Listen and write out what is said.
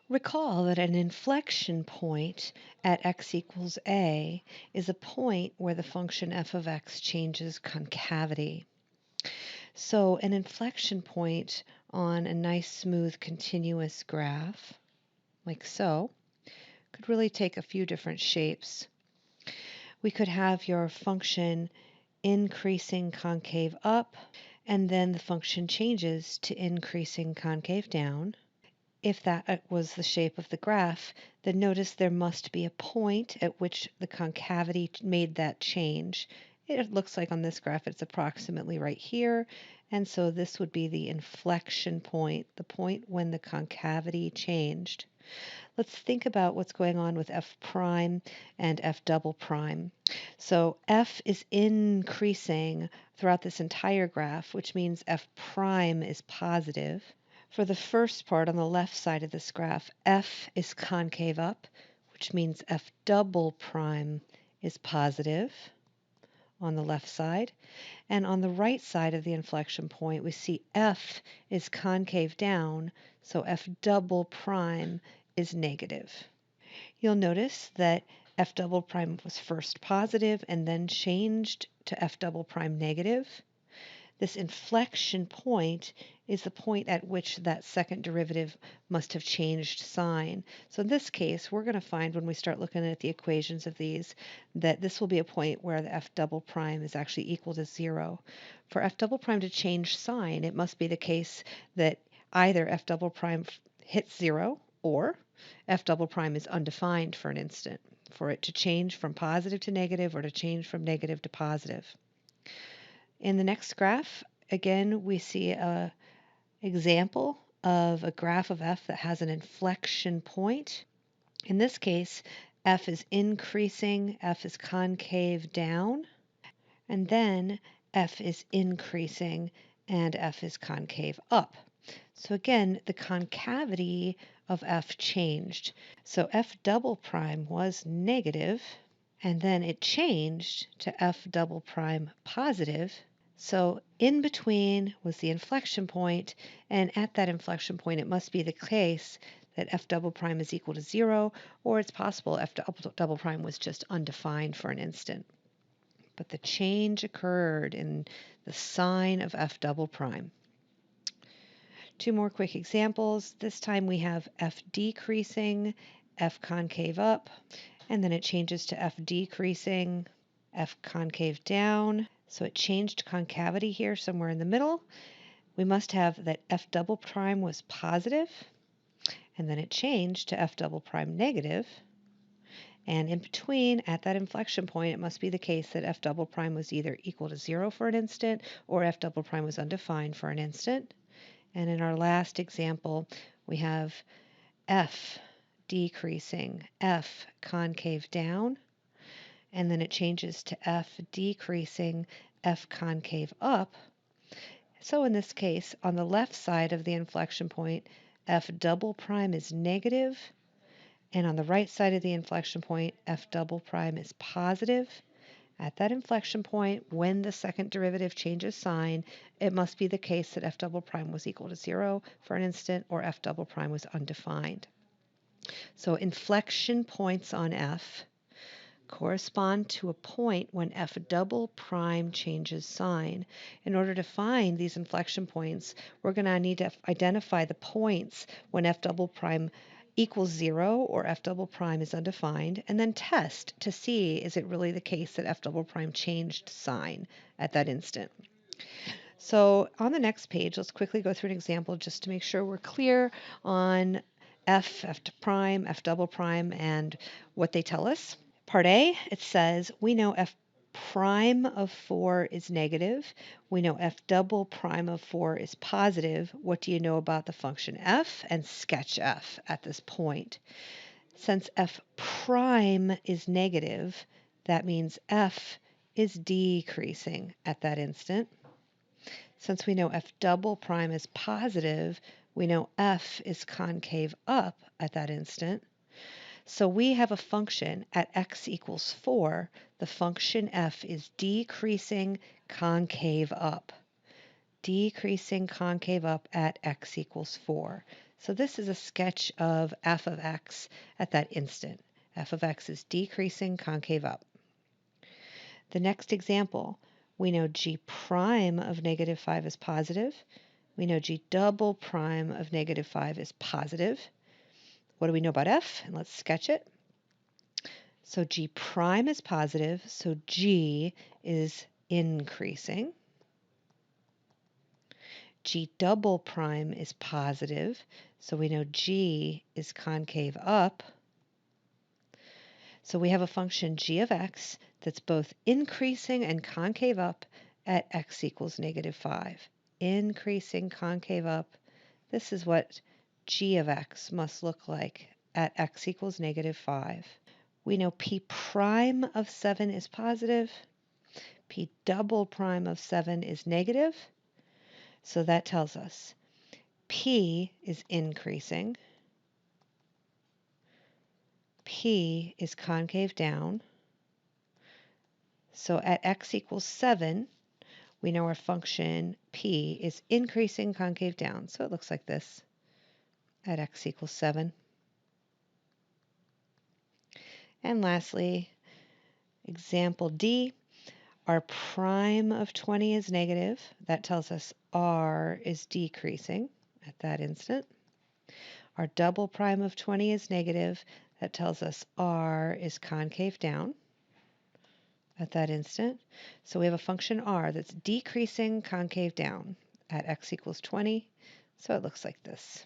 Recall that an inflection point at x equals a is a point where the function f of x changes concavity. So an inflection point on a nice smooth continuous graph, like so, could really take a few different shapes. We could have your function increasing concave up, and then the function changes to increasing concave down. If that was the shape of the graph, then notice there must be a point at which the concavity made that change. It looks like on this graph it's approximately right here, and so this would be the inflection point, the point when the concavity changed. Let's think about what's going on with f prime and f double prime. So f is increasing throughout this entire graph, which means f prime is positive. For the first part on the left side of this graph, f is concave up, which means f double prime is positive on the left side. And on the right side of the inflection point, we see f is concave down, so f double prime is negative. You'll notice that f double prime was first positive and then changed to f double prime negative. This inflection point is the point at which that second derivative must have changed sign. So in this case, we're going to find when we start looking at the equations of these that this will be a point where the f double prime is actually equal to 0. For f double prime to change sign, it must be the case that either f double prime hits 0 or f double prime is undefined for an instant, for it to change from positive to negative or to change from negative to positive. In the next graph, again, we see an example of a graph of f that has an inflection point. In this case, f is increasing, f is concave down, and then f is increasing and f is concave up. So again, the concavity of f changed. So f double prime was negative, and then it changed to f double prime positive. So in between was the inflection point, and at that inflection point it must be the case that f double prime is equal to 0, or it's possible f double prime was just undefined for an instant. But the change occurred in the sign of f double prime. Two more quick examples. This time we have f decreasing, f concave up, and then it changes to f decreasing, f concave down. So it changed concavity here somewhere in the middle. We must have that f double prime was positive, and then it changed to f double prime negative. And in between, at that inflection point, it must be the case that f double prime was either equal to 0 for an instant or f double prime was undefined for an instant. And in our last example, we have f decreasing, f concave down, and then it changes to f decreasing, f concave up. So in this case, on the left side of the inflection point, f double prime is negative, and on the right side of the inflection point, f double prime is positive. At that inflection point, when the second derivative changes sign, it must be the case that f double prime was equal to 0 for an instant, or f double prime was undefined. So inflection points on f correspond to a point when f double prime changes sign. In order to find these inflection points, we're going to need to identify the points when f double prime equals 0 or f double prime is undefined, and then test to see is it really the case that f double prime changed sign at that instant. So on the next page, let's quickly go through an example just to make sure we're clear on f prime, f double prime, and what they tell us. Part A, it says we know f prime of 4 is negative. We know f double prime of 4 is positive. What do you know about the function f? And sketch f at this point. Since f prime is negative, that means f is decreasing at that instant. Since we know f double prime is positive, we know f is concave up at that instant. So we have a function at x equals 4. The function f is decreasing concave up. Decreasing concave up at x equals 4. So this is a sketch of f of x at that instant. F of x is decreasing concave up. The next example, we know g prime of negative 5 is positive. We know g double prime of negative 5 is positive. What do we know about f? And let's sketch it. So g prime is positive, so g is increasing. G double prime is positive, so we know g is concave up. So we have a function g of x that's both increasing and concave up at x equals negative 5. Increasing concave up. This is what g of x must look like at x equals negative 5. We know p prime of 7 is positive. P double prime of 7 is negative. So that tells us p is increasing. P is concave down. So at x equals 7, we know our function p is increasing concave down. So it looks like this at x equals 7. And lastly, example D, r prime of 20 is negative. That tells us r is decreasing at that instant. Our double prime of 20 is negative. That tells us r is concave down at that instant. So we have a function r that's decreasing concave down at x equals 20. So it looks like this.